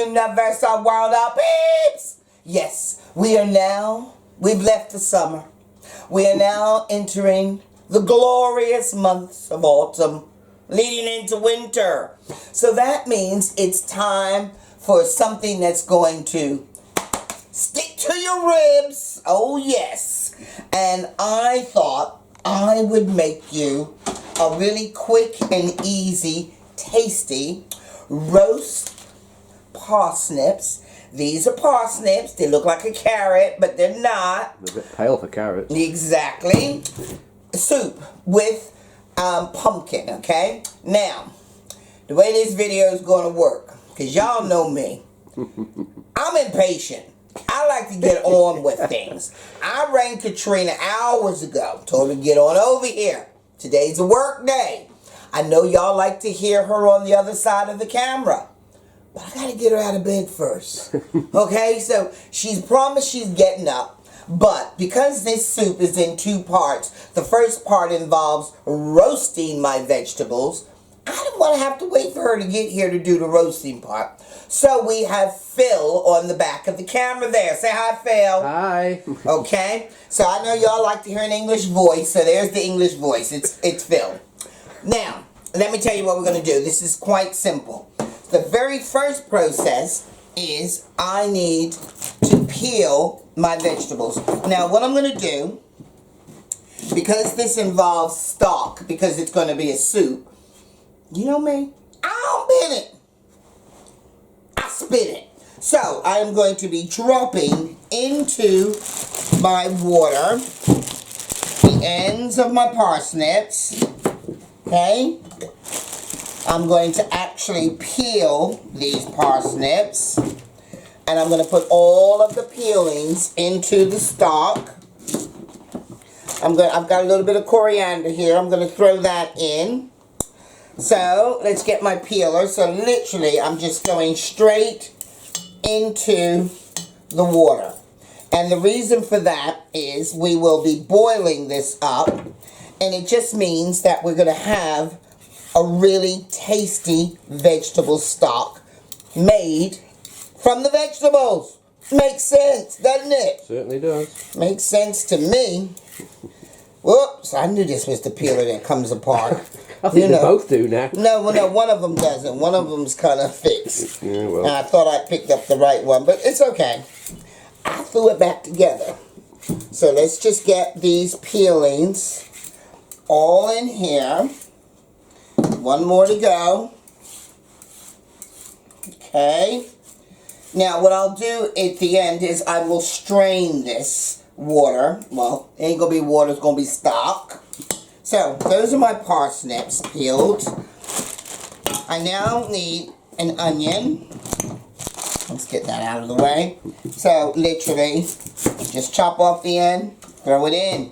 universal world of peeps. Yes, we've left the summer. We are now entering the glorious months of autumn, leading into winter. So that means it's time for something that's going to stick to your ribs. Oh yes. And I thought I would make you a really quick and easy, tasty roast parsnips. These are parsnips. They look like a carrot, but they're not. They're a bit pale for carrots. Exactly. Soup with pumpkin, okay? Now, the way this video is going to work, because y'all know me, I'm impatient. I like to get on with things. I rang Katrina hours ago, told her to get on over here. Today's a work day. I know y'all like to hear her on the other side of the camera, but I gotta get her out of bed first. Okay, so she's promised she's getting up, but because this soup is in two parts, the first part involves roasting my vegetables. I don't want to have to wait for her to get here to do the roasting part. So we have Phil on the back of the camera there. Say hi, Phil. Hi. Okay, so I know y'all like to hear an English voice, so there's the English voice. It's Phil. Now, let me tell you what we're going to do. This is quite simple. The very first process is I need to peel my vegetables. Now, what I'm going to do, because this involves stock, because it's going to be a soup, you know me, I don't bin it. I spin it. So, I am going to be dropping into my water the ends of my parsnips. Okay? I'm going to actually peel these parsnips. And I'm going to put all of the peelings into the stock. I've got a little bit of coriander here. I'm going to throw that in. So, let's get my peeler. So, literally, I'm just going straight into the water. And the reason for that is we will be boiling this up. And it just means that we're going to have a really tasty vegetable stock made from the vegetables. Makes sense, doesn't it? Certainly does. Makes sense to me. Whoops, I knew this was the peeler that comes apart. I think they both do now. No, one of them doesn't. One of them's kind of fixed. Yeah, well. And I thought I picked up the right one, but it's okay. I threw it back together. So let's just get these peelings all in here. One more to go. Okay. Now what I'll do at the end is I will strain this water. Well, it ain't going to be water, it's going to be stock. So, those are my parsnips peeled. I now need an onion. Let's get that out of the way. So, literally, just chop off the end, throw it in.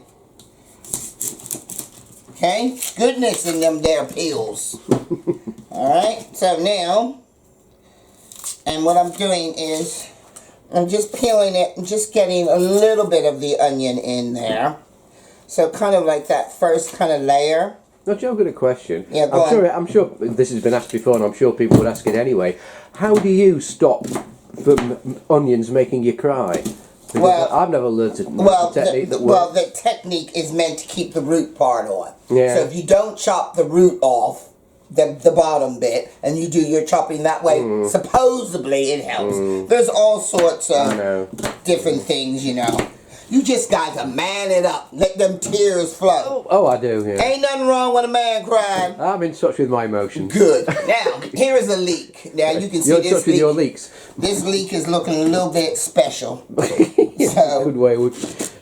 Okay? Goodness in them there peels. Alright, so now, and what I'm doing is, I'm just peeling it and just getting a little bit of the onion in there. So kind of like that first kind of layer. No, Joe, I've got a question. Yeah, go on. I'm sure this has been asked before, and I'm sure people would ask it anyway. How do you stop from onions making you cry? Because well, I've never learned the technique that works. Well, the technique is meant to keep the root part on. Yeah. So if you don't chop the root off, the bottom bit, and you do your chopping that way, supposedly it helps. There's all sorts of different things, you know. You just got to man it up. Let them tears flow. Oh, I do, yeah. Ain't nothing wrong with a man crying. I'm in touch with my emotions. Good. Now, here is a leak. Now, you can see You're in this touch with your leaks. This leak is looking a little bit special. Good way.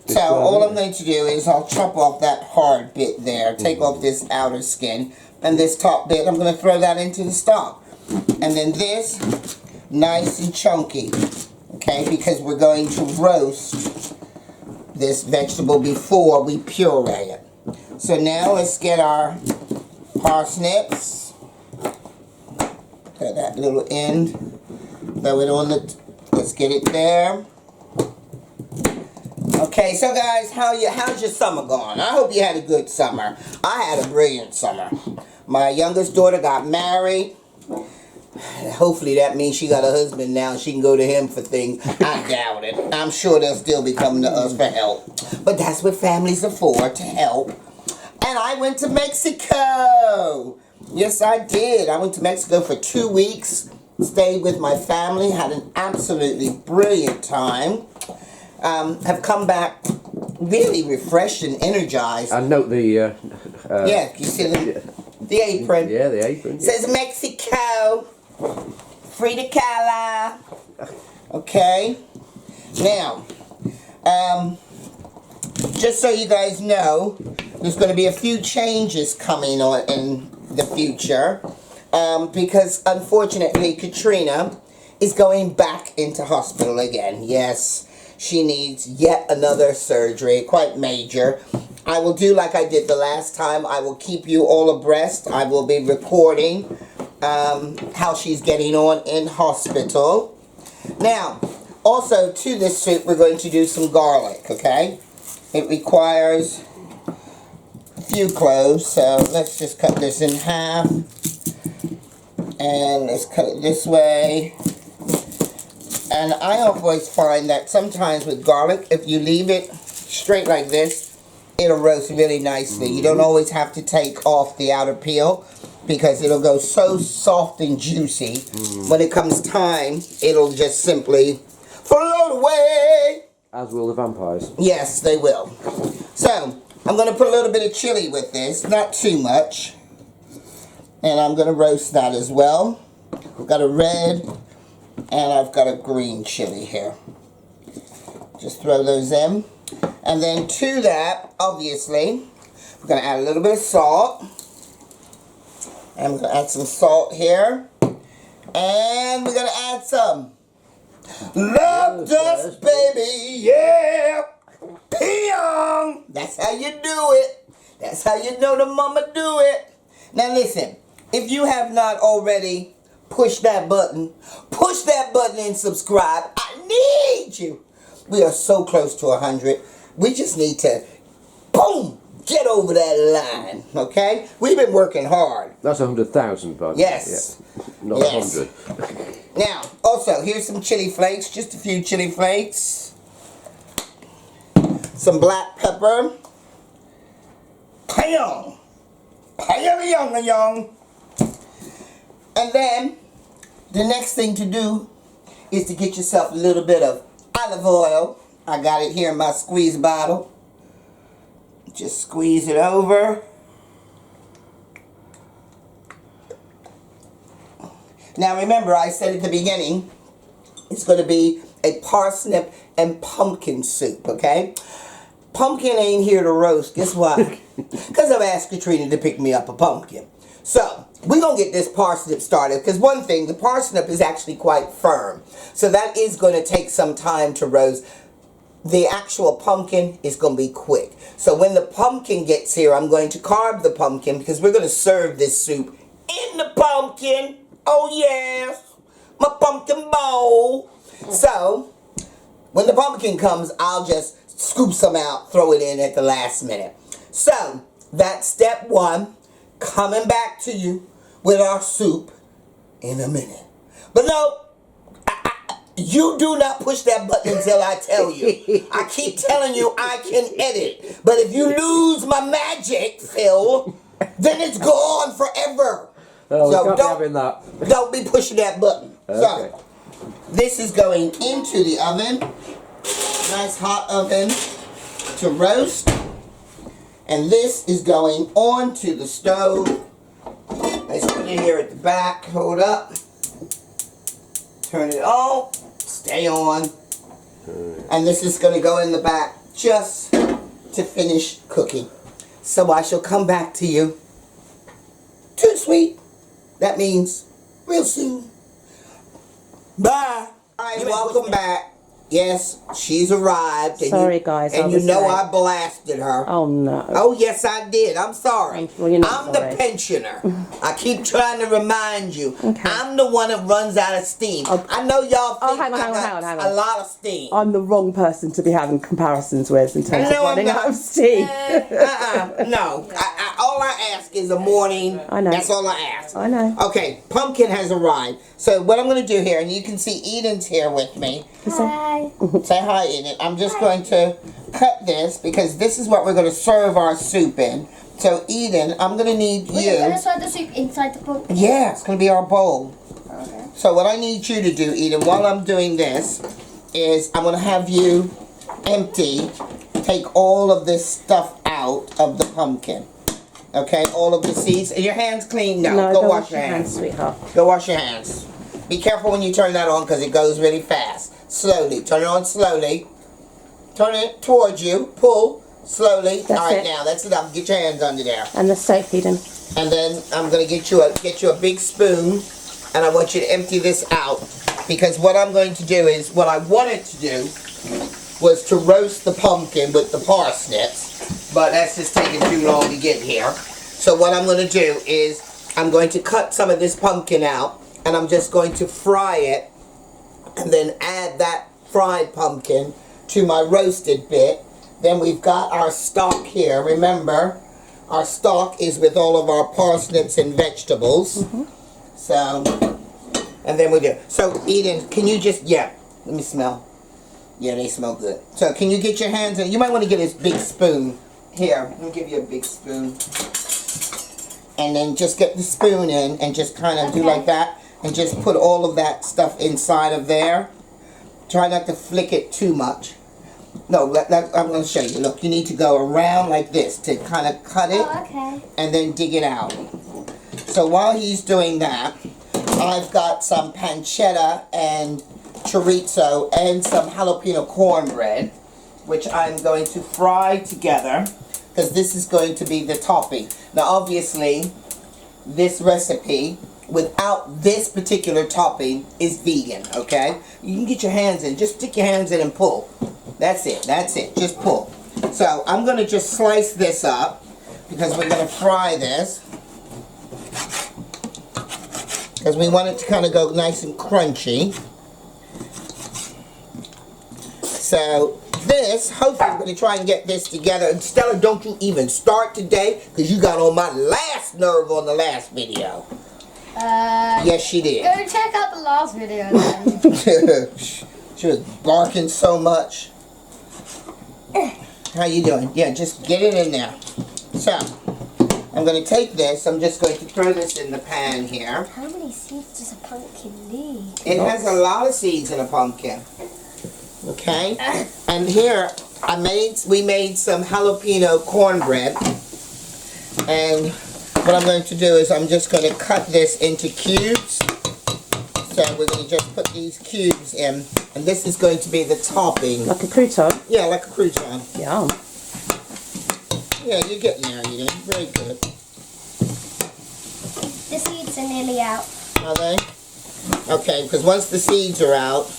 So, all I'm going to do is I'll chop off that hard bit there. Take off this outer skin. And this top bit, I'm going to throw that into the stock. And then this, nice and chunky. Okay, because we're going to roast this vegetable before we puree it. So now let's get our parsnips. Got that little end. Throw it on the, let's get it there. Okay, so guys, how's your summer gone? I hope you had a good summer. I had a brilliant summer. My youngest daughter got married. Hopefully that means she got a husband now and she can go to him for things. I doubt it. I'm sure they'll still be coming to us for help. But that's what families are for, to help. And I went to Mexico. Yes, I did. I went to Mexico for 2 weeks. Stayed with my family. Had an absolutely brilliant time. Have come back really refreshed and energized. And note the... yeah, you see the apron. Yeah, the apron. It says Mexico. Frida Kahlo. Okay. Now, just so you guys know, there's going to be a few changes coming on in the future. Because unfortunately, Katrina is going back into hospital again. Yes, she needs yet another surgery, quite major. I will do like I did the last time. I will keep you all abreast. I will be recording how she's getting on in hospital. Now, also to this soup, we're going to do some garlic, okay? It requires a few cloves, so let's just cut this in half. And let's cut it this way. And I always find that sometimes with garlic, if you leave it straight like this, it'll roast really nicely. You don't always have to take off the outer peel because it'll go so soft and juicy. When it comes time, it'll just simply float away. As will the vampires. Yes, they will. So, I'm going to put a little bit of chili with this, not too much. And I'm going to roast that as well. I've got a red and I've got a green chili here. Just throw those in. And then to that, obviously, we're going to add a little bit of salt. And we're going to add some salt here. And we're going to add some love dust, baby, yeah. Peon. That's how you do it. That's how you know the mama do it. Now listen, if you have not already pushed that button and subscribe. I need you. We are so close to 100. We just need to, boom, get over that line, okay? We've been working hard. That's 100,000, bud. Yes. Yeah. Not Yes. 100. Now, also, here's some chili flakes, just a few chili flakes. Some black pepper. Payong. Payong. And then, the next thing to do is to get yourself a little bit of olive oil. I got it here in my squeeze bottle. Just squeeze it over. Now remember, I said at the beginning, it's going to be a parsnip and pumpkin soup, okay? Pumpkin ain't here to roast. Guess why? Because I've asked Katrina to pick me up a pumpkin. So, we're going to get this parsnip started. Because one thing, the parsnip is actually quite firm. So that is going to take some time to roast. The actual pumpkin is going to be quick. So when the pumpkin gets here, I'm going to carve the pumpkin because we're going to serve this soup in the pumpkin. Oh yes, my pumpkin bowl. So, when the pumpkin comes, I'll just scoop some out, throw it in at the last minute. So, that's step one. Coming back to you with our soup in a minute. But no, you do not push that button until I tell you. I keep telling you I can edit. But if you lose my magic, Phil, then it's gone forever. Oh, so don't be pushing that button. Okay. So, this is going into the oven. Nice hot oven to roast. And this is going onto the stove. Let's put it here at the back. Hold up. Turn it on. Stay on. And this is going to go in the back just to finish cooking. So I shall come back to you. Too sweet. That means real soon. Bye. All right, welcome back. Yes, she's arrived. And sorry, guys. And you know I blasted her. Oh, no. Oh, yes, I did. I'm sorry. Well, you're not I'm sorry. the pensioner. I keep trying to remind you. Okay. I'm the one that runs out of steam. I know y'all think hang on, I got hang on. a lot of steam. I'm the wrong person to be having comparisons with in terms of running out of steam. No. all I ask is a morning. I know. That's all I ask. I know. Okay, pumpkin has arrived. So what I'm going to do here, and you can see Eden's here with me. Hi. Say hi, Eden. I'm just going to cut this because this is what we're going to serve our soup in. So Eden, I'm going to need We're you. going to serve the soup inside the pumpkin. Yeah, it's going to be our bowl. Okay. So what I need you to do, Eden, while I'm doing this, is I'm going to have you take all of this stuff out of the pumpkin. Okay, all of the seeds. Are your hands clean? No, go wash your hands. sweetheart. Go wash your hands. Be careful when you turn that on because it goes really fast. Slowly. Turn it on slowly. Turn it towards you. Pull slowly. That's all right, it. now that's enough. Get your hands under there. And the soap, Eden. And then I'm going to get you a big spoon, and I want you to empty this out because what I'm going to do is, what I wanted to do was to roast the pumpkin with the parsnips, but that's just taking too long to get here. So what I'm going to do is I'm going to cut some of this pumpkin out, and I'm just going to fry it, and then add that fried pumpkin to my roasted bit. Then we've got our stock here. Remember, our stock is with all of our parsnips and vegetables. So, and then we do. So, Eden, can you just, let me smell. Yeah, they smell good. So, can you get your hands in? You might want to get this big spoon. Here, let me give you a big spoon. And then just get the spoon in and just kind of do like that. And just put all of that stuff inside of there. Try not to flick it too much. No, I'm going to show you. Look, you need to go around like this to kind of cut it. Oh, okay. And then dig it out. So while he's doing that, I've got some pancetta and chorizo and some jalapeno cornbread, which I'm going to fry together because this is going to be the topping. Now obviously, this recipe without this particular topping is vegan, okay? You can get your hands in, just stick your hands in and pull. That's it, just pull. So I'm going to just slice this up because we're going to fry this. Because we want it to kind of go nice and crunchy. So this, hopefully I'm going to try and get this together. And Stella, don't you even start today because you got on my last nerve on the last video. Yes, she did. Go check out the last video then. She was barking so much. How you doing? Yeah, just get it in there. So, I'm going to take this. I'm just going to throw this in the pan here. How many seeds does a pumpkin need? It has a lot of seeds in a pumpkin. Okay? And here, we made some jalapeno cornbread. And what I'm going to do is I'm just going to cut this into cubes. So we're going to just put these cubes in. And this is going to be the topping. Like a crouton? Yeah, like a crouton. Yum. Yeah, you're getting there, you know. Very good. The seeds are nearly out. Are they? Okay, because once the seeds are out,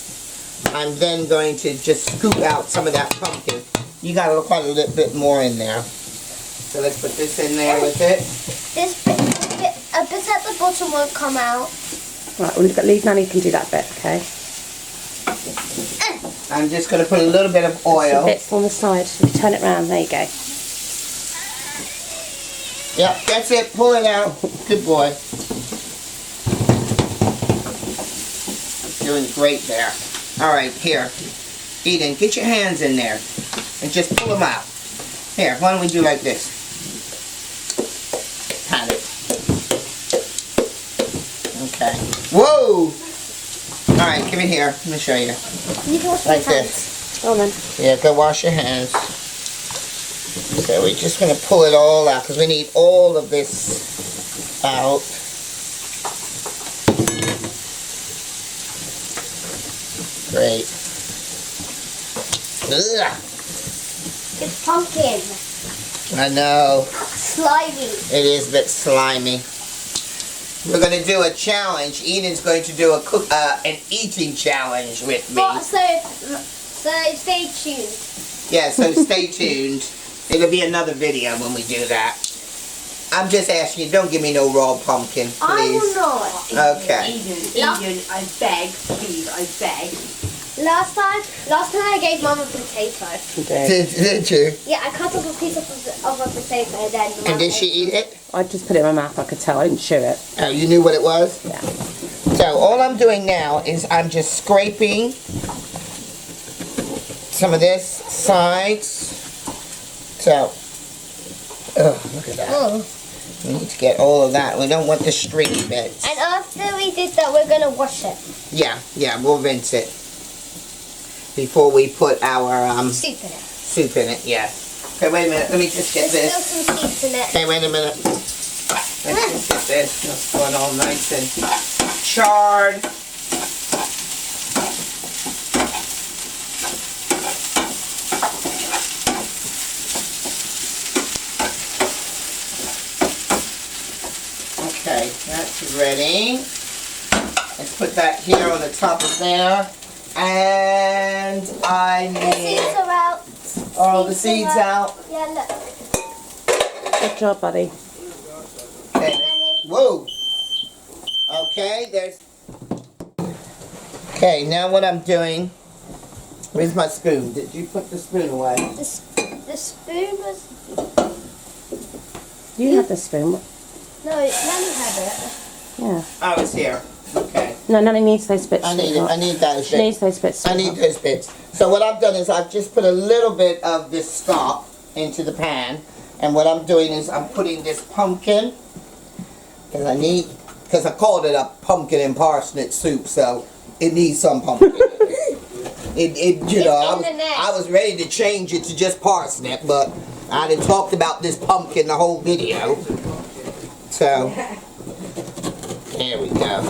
I'm then going to just scoop out some of that pumpkin. You got quite a little bit more in there. So let's put this in there with it. This bit, a bit at the bottom won't come out. Right, we'll leave Nanny can do that bit, okay? I'm just going to put a little bit of The oil. bits on the side. You turn it round. There you go. Yep, that's it. Pull it out. Good boy. Doing great there. All right, here. Eden, get your hands in there and just pull them out. Here, why don't we do like this? Pat it. Okay. Whoa! All right, give it here. Let me show you. You can wash Like your hands. this. Go on then. Yeah, go wash your hands. So we're just going to pull it all out because we need all of this out. Great. Ugh. It's pumpkin. I know. Slimy. It is a bit slimy. We're going to do a challenge. Eden's going to do an eating challenge with me. But, so stay tuned. Yeah, so stay tuned. It'll be another video when we do that. I'm just asking you, don't give me no raw pumpkin, please. I will not. Okay. Eden, I beg, please, I beg. Last time I gave Mum a potato. Did you? Yeah, I cut off a piece of a potato and then. And did she eat it? I just put it in my mouth, I could tell. I didn't chew it. Oh, you knew what it was? Yeah. So all I'm doing now is I'm just scraping some of this sides. So, look at that. Oh. We need to get all of that. We don't want the stringy bits. And after we did that, we're gonna wash it. Yeah, we'll rinse it before we put our Soup in it. soup in it. Yeah. Okay, wait a minute. Let me just get There's this. still some seeds in it. Okay, wait a minute. Let's just get this. That's going all nice and charred. Okay, that's ready. Let's put that here on the top of there. And I The seeds need are out. all the seeds out. Yeah, look. Good job, buddy. Okay. Nanny. Whoa. Okay, there's. Okay, now what I'm doing. Where's my spoon? Did you put the spoon away? The spoon was. You had the spoon. No, Nanny had it. Yeah. Oh, it's here. Okay. No, Nanny needs those bits. I need it. sweetheart. I need those She needs bits. those bits. I need sweetheart. those bits. So what I've done is I've just put a little bit of this stock into the pan. And what I'm doing is I'm putting this pumpkin. Because I called it a pumpkin and parsnip soup, so it needs some pumpkin. I was ready to change it to just parsnip, but I had talked about this pumpkin the whole video. So, there we go.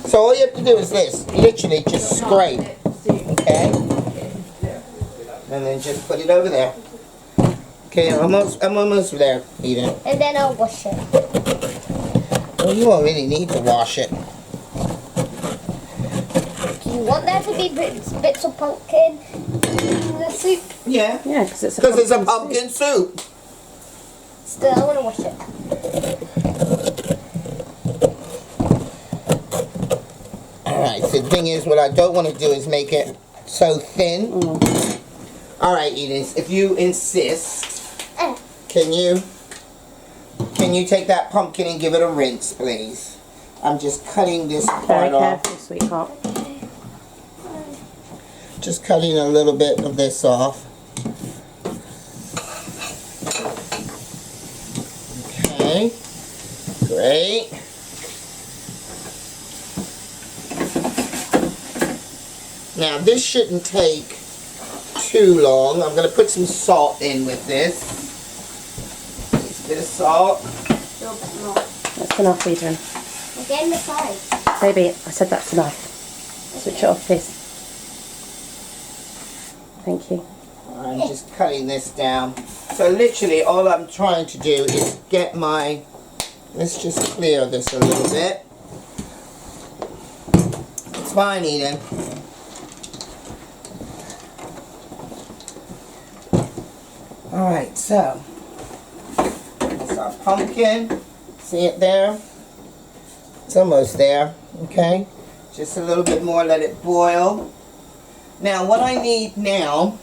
So all you have to do is this, literally just scrape, okay? And then just put it over there. Okay, I'm almost there, Eden. And then I'll wash it. Well, you won't really need to wash it. Do you want there to be bits of pumpkin in the soup? Yeah. Yeah, because it's a pumpkin soup. Still, I want to wash it. Alright, so the thing is, what I don't want to do is make it so thin. Alright, Eden, if you insist, can you take that pumpkin and give it a rinse, please? I'm just cutting this Very part off. careful, sweetheart. Just cutting a little bit of this off. Okay, great. Now this shouldn't take too long. I'm going to put some salt in with this. Just a bit of salt. No, but not. That's enough, Adrian. Again, the sides. Baby, I said that's enough. Switch it off, please. Thank you. I'm just cutting this down. So literally all I'm trying to do is get my, let's just clear this a little bit. It's fine, Eden. Alright, so that's our pumpkin. See it there? It's almost there, okay? Just a little bit more, let it boil. Now, what I need now,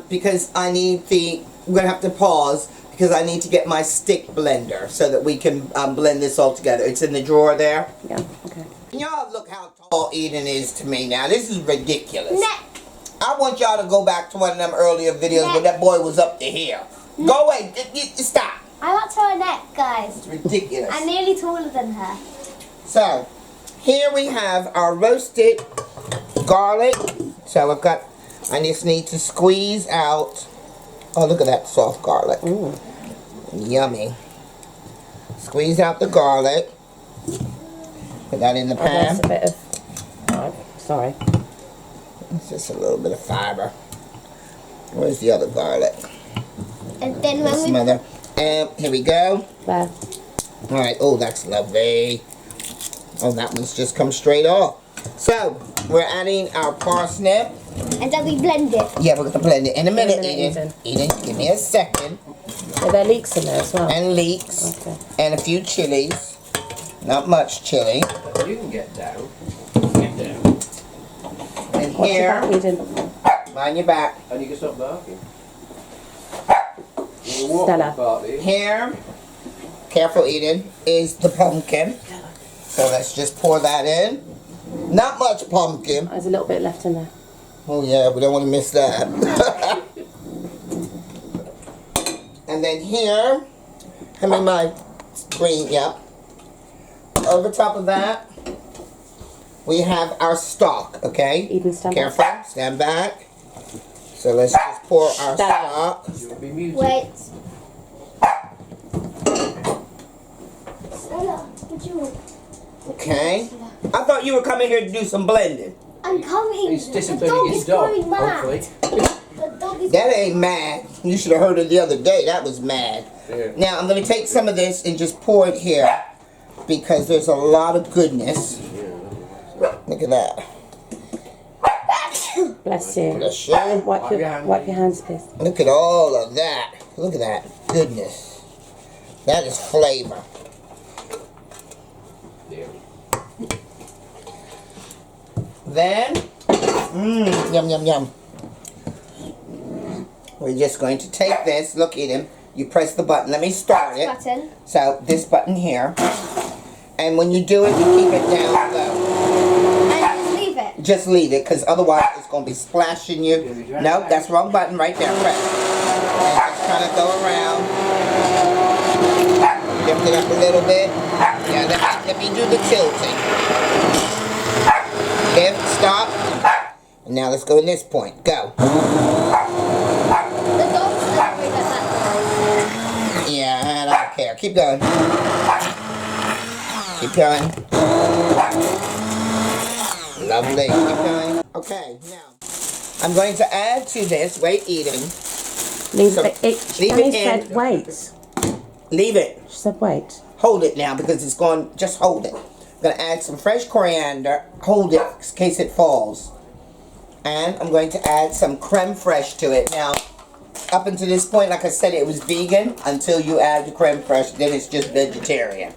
because I need we're going to have to pause, because I need to get my stick blender so that we can blend this all together. It's in the drawer there. Yeah, okay. Y'all look how tall Eden is to me now. This is ridiculous. Neck. I want y'all to go back to one of them earlier videos where that boy was up to here. Go away. Stop. I'm up to her neck, guys. It's ridiculous. I'm nearly taller than her. So, here we have our roasted garlic. So I just need to squeeze out. Oh, look at that soft garlic. Ooh. Yummy. Squeeze out the garlic. Put that in the Oh, there's pan. a bit of... Oh, sorry. It's just a little bit of fiber. Where's the other garlic? And then when This we mother. And here we go. There. Alright, oh, that's lovely. Oh, that one's just come straight off. So, we're adding our parsnip. and then we blend it. Yeah, we're going to blend it in a minute, Eden. Eden, give me a second. Are there leeks in there as well? And leeks. Okay. And a few chilies. Not much chili. You can get down. Get down. Watch your here, back, Eden. mind your back. And you can stop barking. Stella. Here, careful Eden, is the pumpkin. So let's just pour that in. Not much pumpkin. There's a little bit left in there. Oh yeah, we don't want to miss that. And then here, hand me my green, yep. Over top of that, we have our stock, okay? Eden, stand Careful, stand back. So let's just pour our stock. You'll be muted. Wait. Stella, what you want? Okay. I thought you were coming here to do some blending. I'm coming. He's The disciplining dog his is dog, going mad. hopefully. The dog is That ain't mad. You should have heard it the other day. That was mad. Yeah. Now I'm going to take some of this and just pour it here because there's a lot of goodness. Look at that. Bless you. Bless you. Wipe your hands, please. Look at all of that. Look at that goodness. That is flavor. Then, yum, yum, yum. We're just going to take this. Look at him. You press the button. Let me start it. button. So, this button here. And when you do it, you keep it down low. And just leave it. Just leave it, because otherwise it's going to be splashing you. Nope, that's the wrong button right there. Press. And just kind of go around. Lift it up a little bit. Yeah, let me do the tilting. Lift, stop. And now let's go in this point. Go. The dog's slippery at that Yeah, I don't care. Keep going. Keep going. Lovely. Keep going. Okay, now I'm going to add to this. Wait, Eden. Leave So, it. leave Annie it in. said wait. Leave it. She said wait. Hold it now because it's going. Just hold it. I'm going to add some fresh coriander. Hold it in case it falls. And I'm going to add some creme fraiche to it. Now, up until this point, like I said, it was vegan until you add the creme fraiche. Then it's just vegetarian.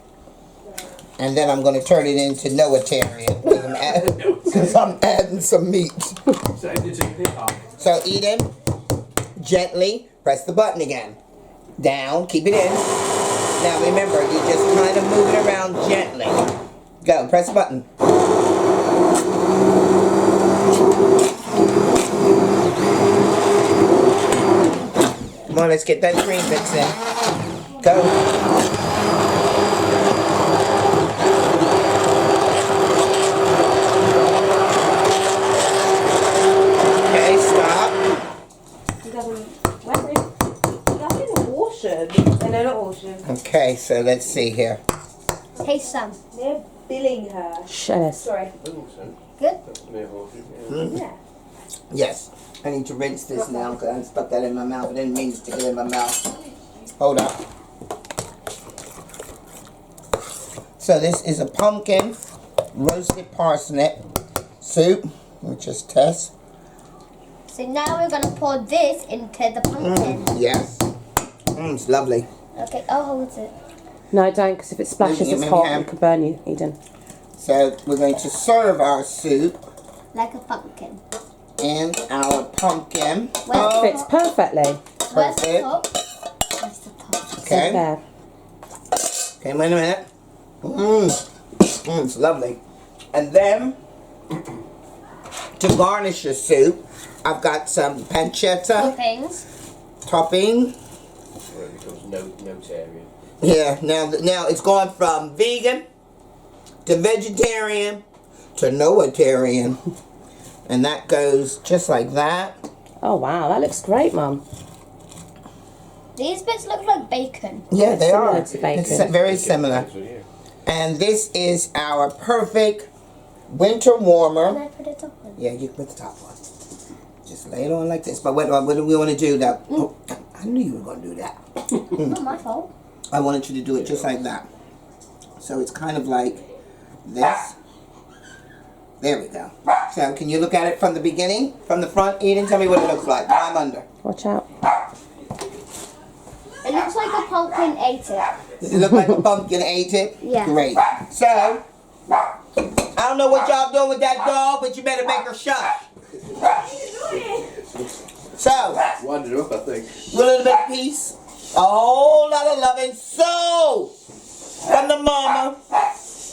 And then I'm going to turn it into Noatarian because I'm adding some meat. So Eden, gently press the button again. Down, keep it in. Now remember, you just kind of move it around gently. Go, press the button. Come on, let's get that green mix in. Go. Okay, stop. No, not Ocean. Okay, so let's see here. Taste some. They're billing her. Shut Sorry. Good? Yeah. Yes. I need to rinse this now because I stuck that in my mouth. I didn't mean to stick it in my mouth. Hold up. So this is a pumpkin roasted parsnip soup. Let me just test. So now we're going to pour this into the pumpkin. Yes. It's lovely. Okay, I'll hold it. No, don't, because if it splashes, Maybe it's hot ham. and it could burn you, Eden. So we're going to serve our soup Like a pumpkin. in our pumpkin. Where's the Fits top? perfectly. Where's the Perfect. top? Where's the top? Okay. There. Okay, wait a minute. It's lovely. And then, to garnish your soup, I've got some pancetta Toppings. topping. Where it becomes notarian. Yeah, now it's gone from vegan to vegetarian to noatarian. And that goes just like that. Oh, wow, that looks great, Mum. These bits look like bacon. Yeah, they Similar are. to bacon. It's very similar. And this is our perfect winter Can warmer. I put it up? Yeah, you can put the top on. Just lay it on like this. But what do we want to do now? Oh, I knew you were going to do that. Not my fault. I wanted you to do it just like that. So it's kind of like this. There we go. So can you look at it from the beginning? From the front, Eden? Tell me what it looks like. I'm under. Watch out. It looks like a pumpkin ate it. Does it look like a pumpkin ate it? Yeah. Great. So, I don't know what y'all doing with that dog, but you better make her shush. So, Wind it up, I think. a little bit of peace, a whole lot of loving. So, from the mama,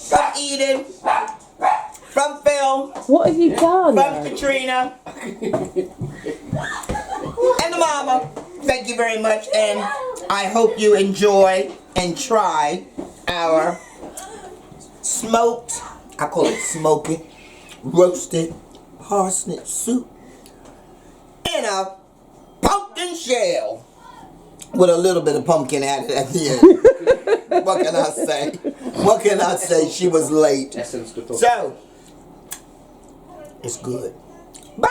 from Eden, from Phil, What have you done? from Katrina, and the mama, thank you very much, and I hope you enjoy and try our smoked, I call it smoky, roasted parsnip soup in a pumpkin shell with a little bit of pumpkin added at the end. What can I say? What can I say? She was late. Essence to talk. So, it's good. Bye!